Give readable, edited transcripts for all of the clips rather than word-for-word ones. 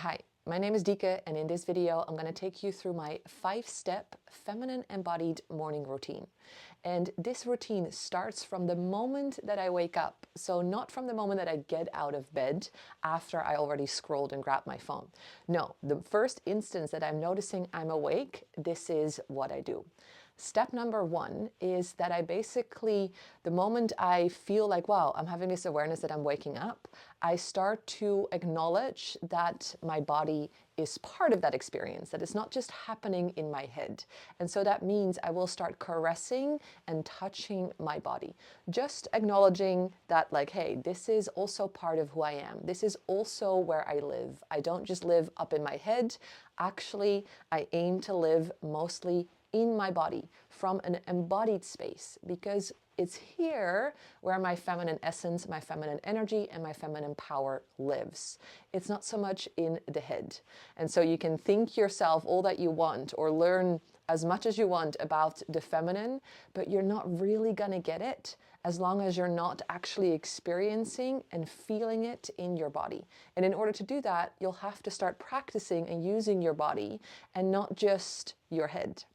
Hi, my name is Dike, and in this video I'm going to take you through my 5-step feminine embodied morning routine. And this routine starts from the moment that I wake up, so not from the moment that I get out of bed after I already scrolled and grabbed my phone. No, the first instance that I'm noticing I'm awake, this is what I do. Step number 1 is that I basically, the moment I feel like, wow, I'm having this awareness that I'm waking up, I start to acknowledge that my body is part of that experience, that it's not just happening in my head. And so that means I will start caressing and touching my body, just acknowledging that, like, hey, this is also part of who I am. This is also where I live. I don't just live up in my head. Actually, I aim to live mostly in my body from an embodied space, because it's here where my feminine essence, my feminine energy, and my feminine power lives. It's not so much in the head. And so you can think yourself all that you want or learn as much as you want about the feminine, but you're not really going to get it as long as you're not actually experiencing and feeling it in your body. And in order to do that, you'll have to start practicing and using your body and not just your head.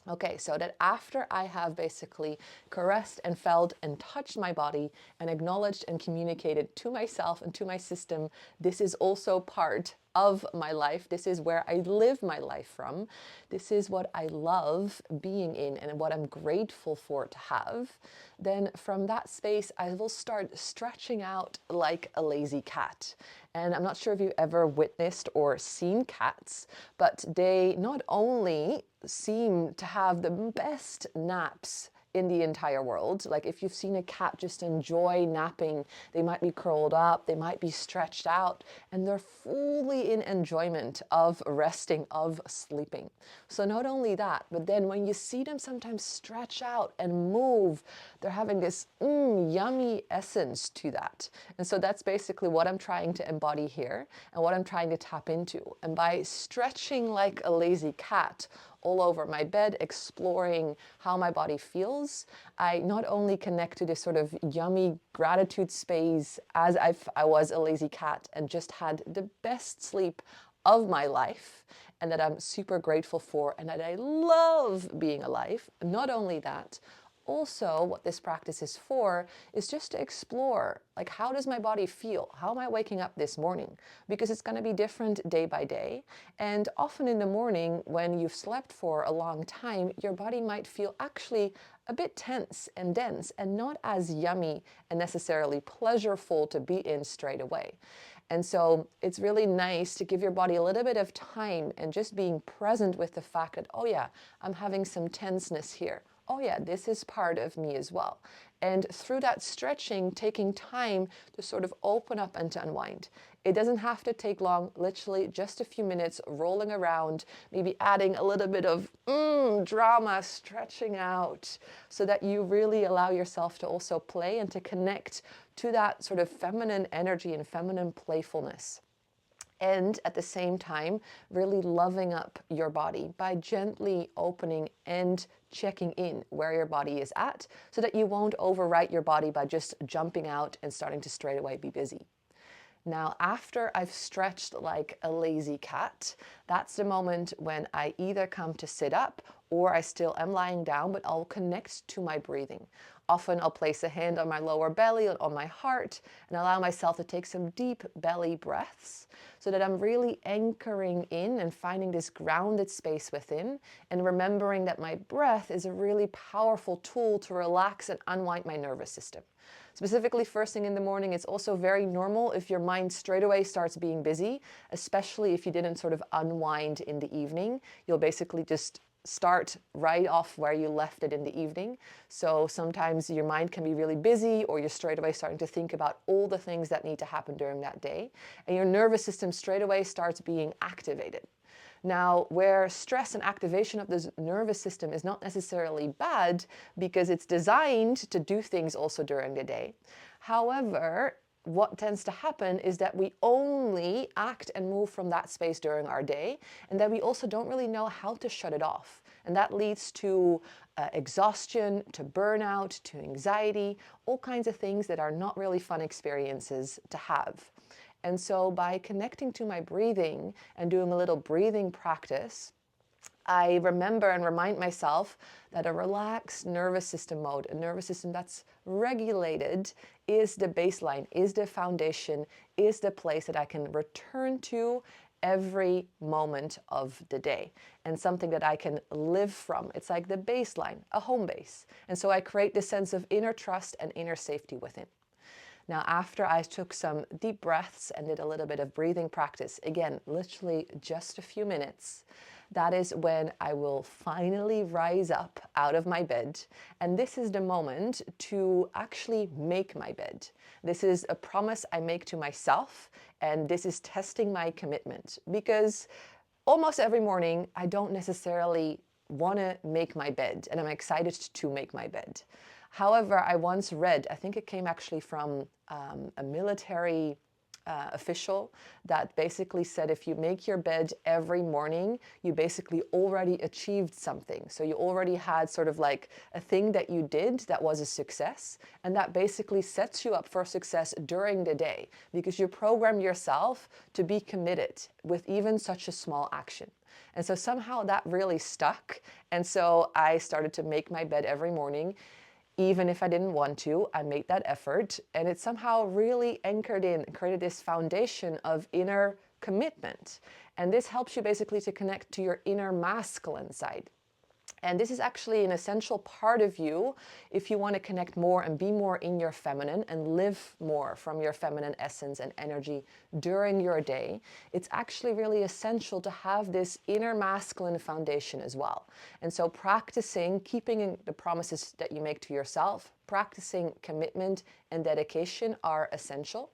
Okay, so that after I have basically caressed and felt and touched my body and acknowledged and communicated to myself and to my system, this is also part of my life. This is where I live my life from. This is what I love being in and what I'm grateful for to have. Then from that space, I will start stretching out like a lazy cat. And I'm not sure if you've ever witnessed or seen cats, but they not only seem to have the best naps in the entire world. Like if you've seen a cat just enjoy napping, they might be curled up, they might be stretched out, and they're fully in enjoyment of resting, of sleeping. So not only that, but then when you see them sometimes stretch out and move, they're having this yummy essence to that. And so that's basically what I'm trying to embody here and what I'm trying to tap into. And by stretching like a lazy cat all over my bed, exploring how my body feels, I not only connect to this sort of yummy gratitude space as I was a lazy cat and just had the best sleep of my life, and that I'm super grateful for, and that I love being alive. Not only that, also what this practice is for is just to explore, like, how does my body feel? How am I waking up this morning? Because it's going to be different day by day. And often in the morning, when you've slept for a long time, your body might feel actually a bit tense and dense and not as yummy and necessarily pleasureful to be in straight away. And so it's really nice to give your body a little bit of time and just being present with the fact that, oh yeah, I'm having some tenseness here. Oh yeah, this is part of me as well. And through that stretching, taking time to sort of open up and to unwind. It doesn't have to take long, literally just a few minutes rolling around, maybe adding a little bit of drama, stretching out, so that you really allow yourself to also play and to connect to that sort of feminine energy and feminine playfulness. And at the same time, really loving up your body by gently opening and checking in where your body is at, so that you won't overwrite your body by just jumping out and starting to straight away be busy. Now, after I've stretched like a lazy cat, that's the moment when I either come to sit up or I still am lying down, but I'll connect to my breathing. Often I'll place a hand on my lower belly, on my heart, and allow myself to take some deep belly breaths so that I'm really anchoring in and finding this grounded space within, and remembering that my breath is a really powerful tool to relax and unwind my nervous system. Specifically, first thing in the morning, it's also very normal if your mind straight away starts being busy, especially if you didn't sort of unwind in the evening. You'll basically just start right off where you left it in the evening. So sometimes your mind can be really busy, or you're straight away starting to think about all the things that need to happen during that day. And your nervous system straight away starts being activated. Now, where stress and activation of the nervous system is not necessarily bad, because it's designed to do things also during the day. However, what tends to happen is that we only act and move from that space during our day, and that we also don't really know how to shut it off. And that leads to exhaustion, to burnout, to anxiety, all kinds of things that are not really fun experiences to have. And so by connecting to my breathing and doing a little breathing practice, I remember and remind myself that a relaxed nervous system mode, a nervous system that's regulated, is the baseline, is the foundation, is the place that I can return to every moment of the day, and something that I can live from. It's like the baseline, a home base. And so I create this sense of inner trust and inner safety within. Now, after I took some deep breaths and did a little bit of breathing practice, again, literally just a few minutes, that is when I will finally rise up out of my bed. And this is the moment to actually make my bed. This is a promise I make to myself, and this is testing my commitment, because almost every morning I don't necessarily want to make my bed, and I'm excited to make my bed. However, I once read, I think it came actually from a military official, that basically said if you make your bed every morning, you basically already achieved something. So you already had sort of like a thing that you did that was a success, and that basically sets you up for success during the day, because you program yourself to be committed with even such a small action. And so somehow that really stuck. And so I started to make my bed every morning. Even if I didn't want to, I made that effort, and it somehow really anchored in, created this foundation of inner commitment. And this helps you basically to connect to your inner masculine side. And this is actually an essential part of you if you want to connect more and be more in your feminine and live more from your feminine essence and energy during your day. It's actually really essential to have this inner masculine foundation as well. And so practicing, keeping the promises that you make to yourself, practicing commitment and dedication are essential.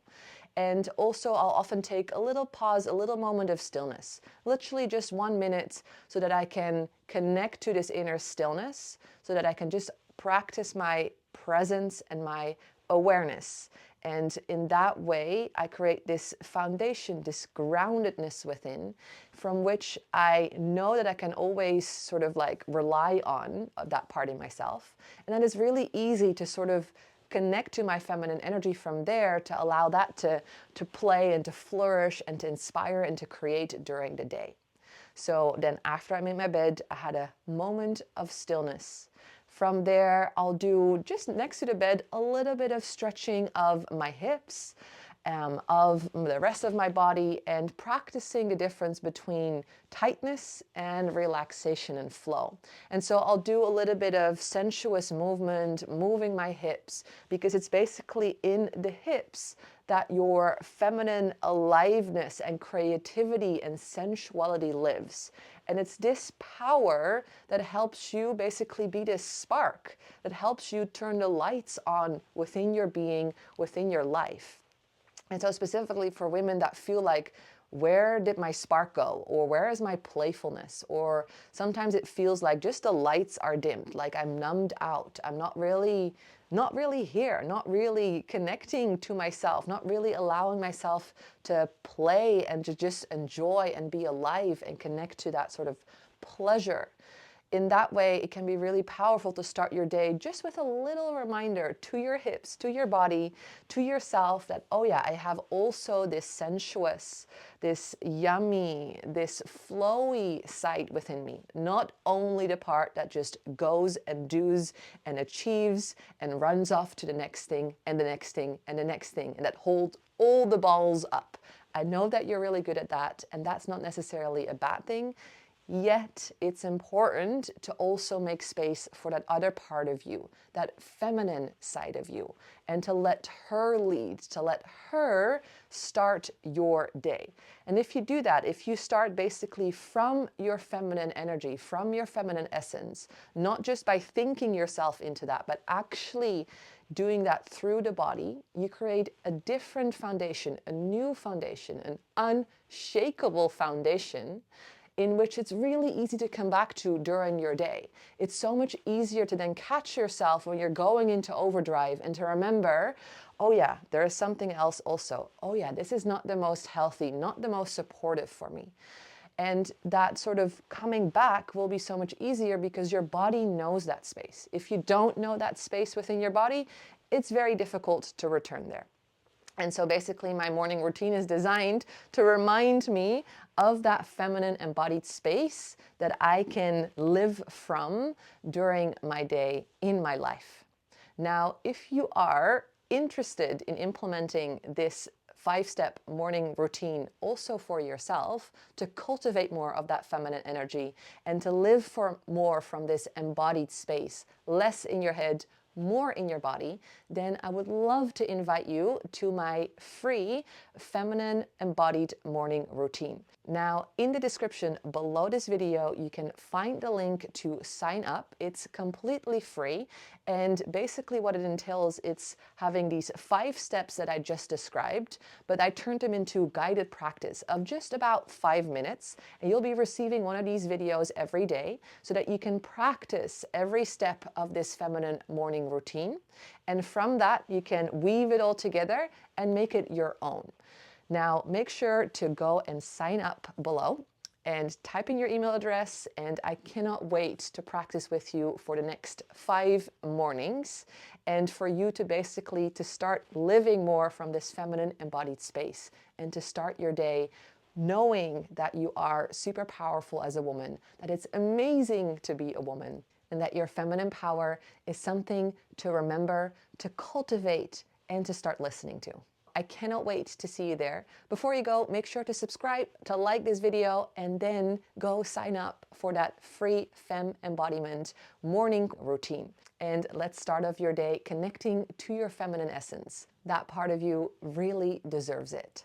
And also I'll often take a little pause, a little moment of stillness, literally just 1 minute, so that I can connect to this inner stillness, so that I can just practice my presence and my awareness. And in that way, I create this foundation, this groundedness within, from which I know that I can always sort of like rely on that part in myself. And then it's really easy to sort of connect to my feminine energy from there, to allow that to play and to flourish and to inspire and to create during the day. So then after I made my bed, I had a moment of stillness. From there, I'll do, just next to the bed, a little bit of stretching of my hips, of the rest of my body, and practicing the difference between tightness and relaxation and flow. And so I'll do a little bit of sensuous movement, moving my hips, because it's basically in the hips that your feminine aliveness and creativity and sensuality lives. And it's this power that helps you basically be this spark, that helps you turn the lights on within your being, within your life. And so specifically for women that feel like, where did my spark go? Or where is my playfulness? Or sometimes it feels like just the lights are dimmed, like I'm numbed out. I'm not really here, not really connecting to myself, not really allowing myself to play and to just enjoy and be alive and connect to that sort of pleasure. In that way, it can be really powerful to start your day just with a little reminder to your hips, to your body, to yourself that, oh yeah, I have also this sensuous, this yummy, this flowy side within me. Not only the part that just goes and does and achieves and runs off to the next thing and the next thing and the next thing, and that holds all the balls up. I know that you're really good at that, and that's not necessarily a bad thing. Yet it's important to also make space for that other part of you, that feminine side of you, and to let her lead, to let her start your day. And if you do that, if you start basically from your feminine energy, from your feminine essence, not just by thinking yourself into that, but actually doing that through the body, you create a different foundation, a new foundation, an unshakable foundation, in which it's really easy to come back to during your day. It's so much easier to then catch yourself when you're going into overdrive and to remember, oh yeah, there is something else also. Oh yeah, this is not the most healthy, not the most supportive for me. And that sort of coming back will be so much easier because your body knows that space. If you don't know that space within your body, it's very difficult to return there. And so basically my morning routine is designed to remind me of that feminine embodied space that I can live from during my day in my life. Now, if you are interested in implementing this 5-step morning routine also for yourself to cultivate more of that feminine energy and to live for more from this embodied space, less in your head, more in your body, then I would love to invite you to my free feminine embodied morning routine. Now, in the description below this video, you can find the link to sign up. It's completely free. And basically what it entails, it's having these 5 steps that I just described, but I turned them into guided practice of just about 5 minutes. And you'll be receiving one of these videos every day so that you can practice every step of this feminine morning routine. And from that, you can weave it all together and make it your own. Now, make sure to go and sign up below and type in your email address, and I cannot wait to practice with you for the next 5 mornings and for you to basically to start living more from this feminine embodied space and to start your day knowing that you are super powerful as a woman, that it's amazing to be a woman, and that your feminine power is something to remember, to cultivate, and to start listening to. I cannot wait to see you there. Before you go, make sure to subscribe, to like this video, and then go sign up for that free Femme Embodiment morning routine. And let's start off your day connecting to your feminine essence. That part of you really deserves it.